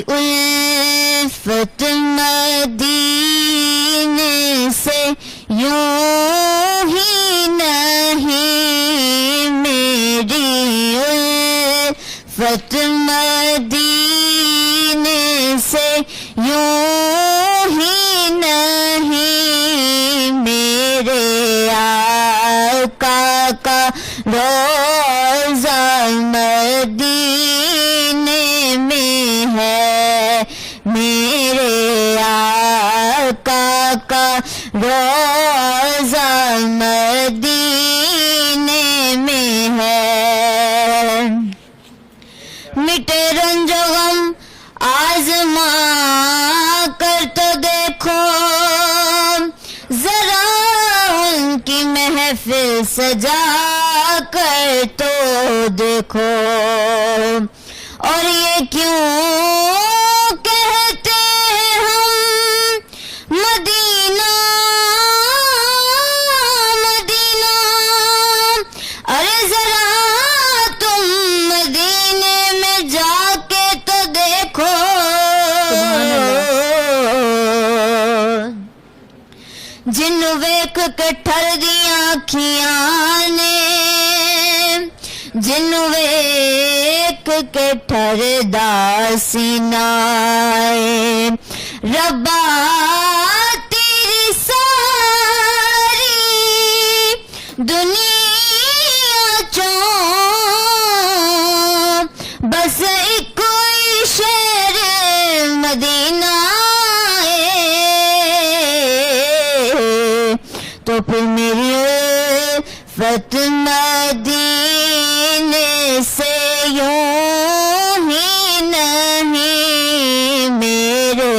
الفت مدینے سے یوں ہی نہیں، میری الفت مدینے سے یوں ہی نہیں، میرے آقا کا روزہ مدینے میں ہے، میرے آقا کا روزہ مدینے میں ہے۔ مٹے رنج و غم آزما کر تو دیکھو، ذرا ان کی محفل سجا کر تو دیکھو، اور یہ کیوں کہتے ہیں ہم مدینہ مدینہ، ارے ذرا تم مدینے میں جا کے تو دیکھو، جنوں ویکھ کے ٹھر دیاں آنکھیاں نے، جنوں ویکھ کے ٹھر دا سینہ ہے، ربا تیری ساری دنیا چوں بس ایک کوئی شہر مدینہ ہے، تو پھر میری الفت مدینے سے یوں ہی نہیں، میرے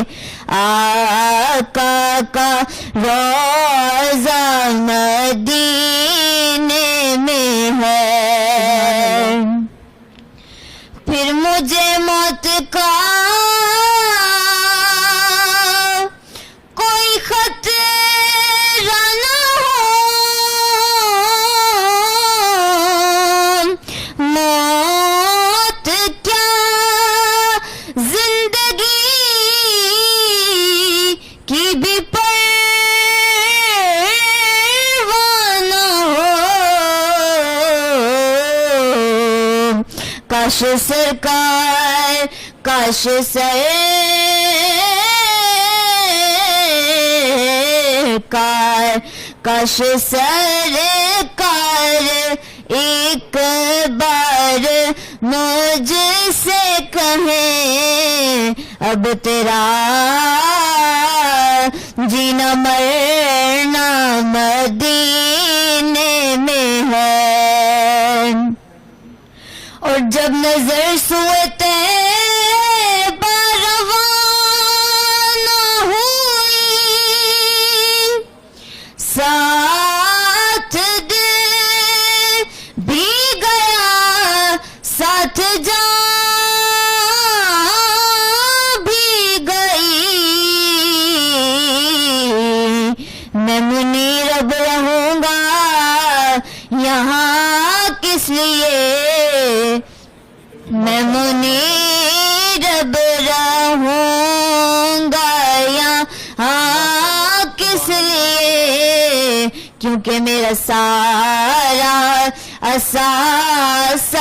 آقا کا روزہ مدینے میں ہے۔ پھر مجھے موت کا کوئی خطرہ نہ ہو، موت کیا زندگی کی بھی پرواہ نہ ہو، کاش سرکار کاش سرکار کاش سرکار ایک بار مجھ سے کہیں، اب تیرا جینا مرنا مدینے میں ہے، اور جب نظر سوئے طیبہ روانہ ہوئی، ساتھ دل بھی گیا ساتھ جان بھی گئی، میں منیرب رہوں گا یہاں کس لیے، میں منیرب رہوں گا یہاں کس لیے، کیونکہ میرا سارا اساس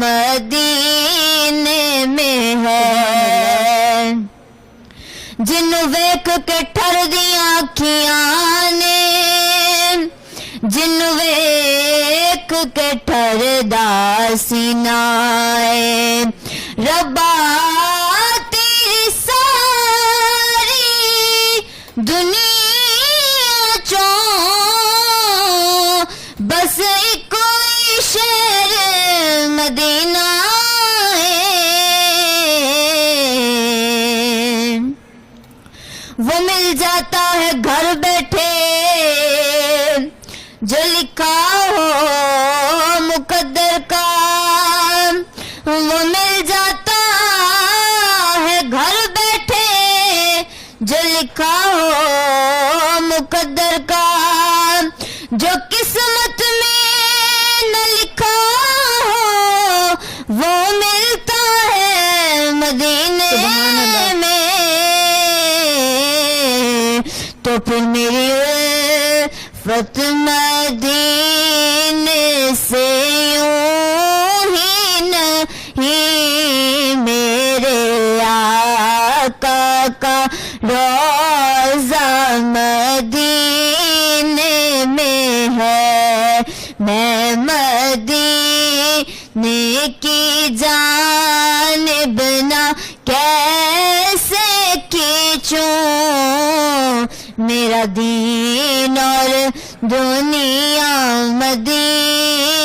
مدینے میں ہے، جنوں ویکھ کے ٹھر دیاں آنکھیاں نے، جنوں ویکھ کے ٹھر دا سینہ ہے، ربا تیری ساری دنیا چوں بس ایک کوئی شہر مدینہ ہے، وہ مل جاتا ہے گھر بیٹھے جو لکھا ہو مقدر کا، وہ مل جاتا ہے گھر بیٹھے جو لکھا ہو مقدر کا، جو قسمت میں نہ لکھا ہو وہ ملتا ہے مدینہ سبحان اللہ۔ میں تو پھر میری الفت مدینے سے یوں ہی نہیں، میرے آقا کا روضہ مدینے میں ہے، میں مدینے کی جانب نہ کیسے کھینچوں، میرا دین اور دنیا مدینے